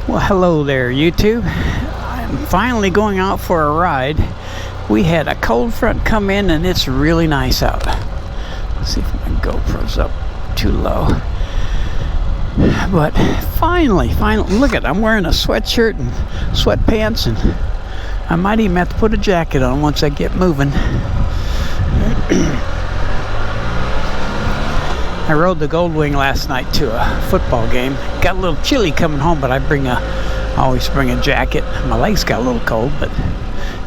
Well, hello there, YouTube. I'm finally going out for a ride. We had a cold front come in and it's really nice out. Let's see if my GoPro's up too low. But finally, look at it. I'm wearing a sweatshirt and sweatpants, and I might even have to put a jacket on once I get moving. I rode the Goldwing last night to a football game. Got a little chilly coming home, but I always bring a jacket. My legs got a little cold, but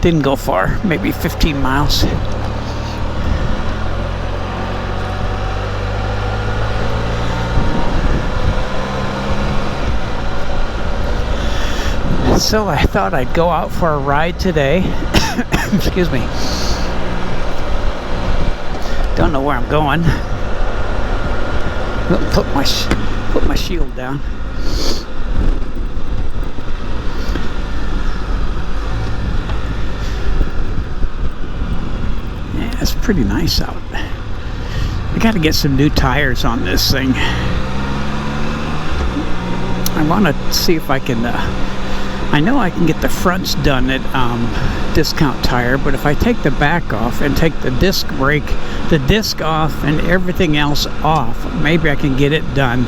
didn't go far, maybe 15 miles. So I thought I'd go out for a ride today. Excuse me. Don't know where I'm going. Put my shield down. Yeah, it's pretty nice out. I got to get some new tires on this thing. I want to see if I can. I know I can get the fronts done at Discount Tire, but if I take the back off and take the disc brake, the disc off, and everything else off, maybe I can get it done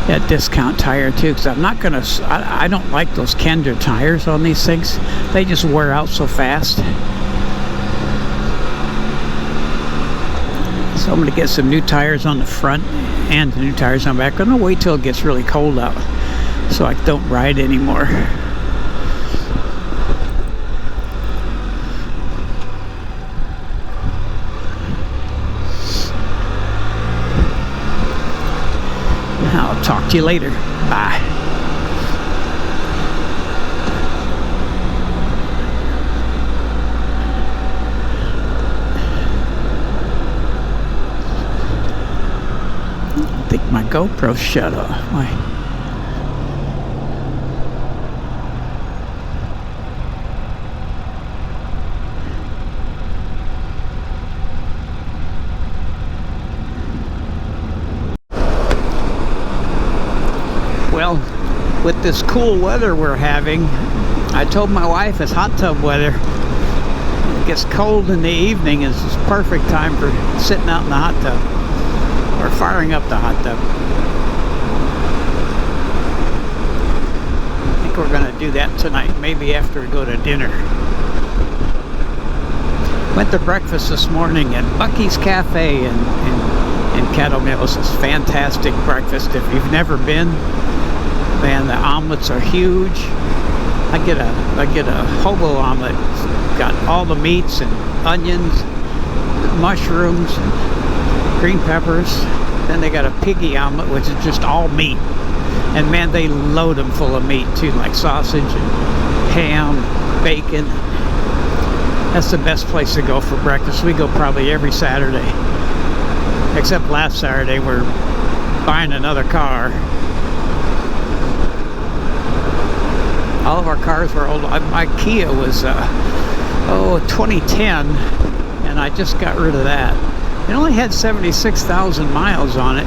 at Discount Tire too. Because I'm not gonna. I don't like those Kender tires on these things. They just wear out so fast. So I'm gonna get some new tires on the front and new tires on the back. I'm gonna wait till it gets really cold out so I don't ride anymore. I'll talk to you later. Bye. I think my GoPro shut off. Why? Well, with this cool weather we're having, I told my wife it's hot tub weather. It gets cold in the evening. It's the perfect time for sitting out in the hot tub or firing up the hot tub. I think we're going to do that tonight, maybe after we go to dinner. Went to breakfast this morning at Bucky's Cafe in Caddo Mills. It's fantastic breakfast. If you've never been, man, the omelets are huge. I get a hobo omelet. It's got all the meats and onions, mushrooms, green peppers. Then they got a piggy omelet, which is just all meat. And man, they load them full of meat too, like sausage and ham, bacon. That's the best place to go for breakfast. We go probably every Saturday. Except last Saturday, we're buying another car. All of our cars were old. My Kia was 2010, and I just got rid of that. It only had 76,000 miles on it,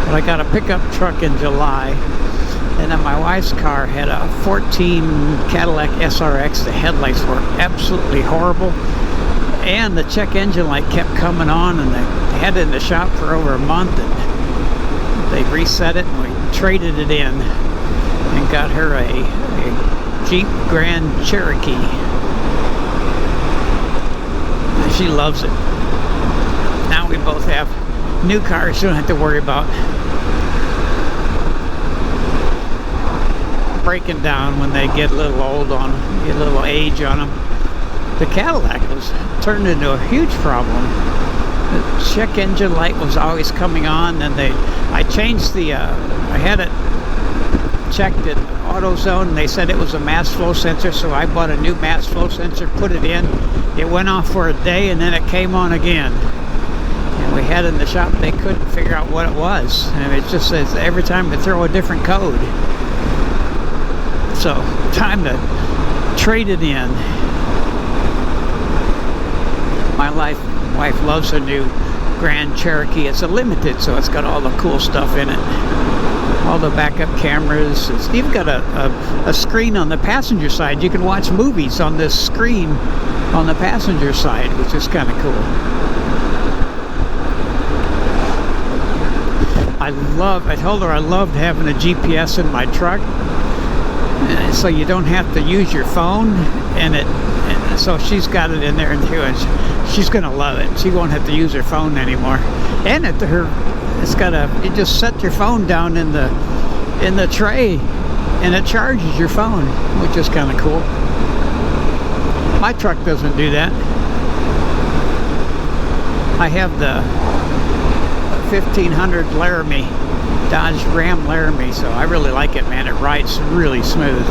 but I got a pickup truck in July. And then my wife's car had a 14 Cadillac SRX. The headlights were absolutely horrible, and the check engine light kept coming on, and they had it in the shop for over a month, and they reset it, and we traded it in and got her a Jeep Grand Cherokee. She loves it. Now we both have new cars, so don't have to worry about breaking down when they get a little old on them, get a little age on them. The Cadillac was turned into a huge problem. The check engine light was always coming on, and I changed the I had it checked at AutoZone, and they said it was a mass flow sensor, so I bought a new mass flow sensor, put it in. It went off for a day, and then it came on again. And we had it in the shop, they couldn't figure out what it was. And it just says every time we throw a different code. So, time to trade it in. My wife loves a new Grand Cherokee. It's a limited, so it's got all the cool stuff in it. all the backup cameras. It's even got a screen on the passenger side. You can watch movies on this screen on the passenger side, which is kind of cool. I told her I loved having a GPS in my truck, so you don't have to use your phone, and so she's got it in there too, and she's gonna love it. She won't have to use her phone anymore. And you just set your phone down in the tray, and it charges your phone, which is kind of cool. My truck doesn't do that. I have the 1500 Laramie, Dodge Ram Laramie, so I really like it, man. It rides really smooth.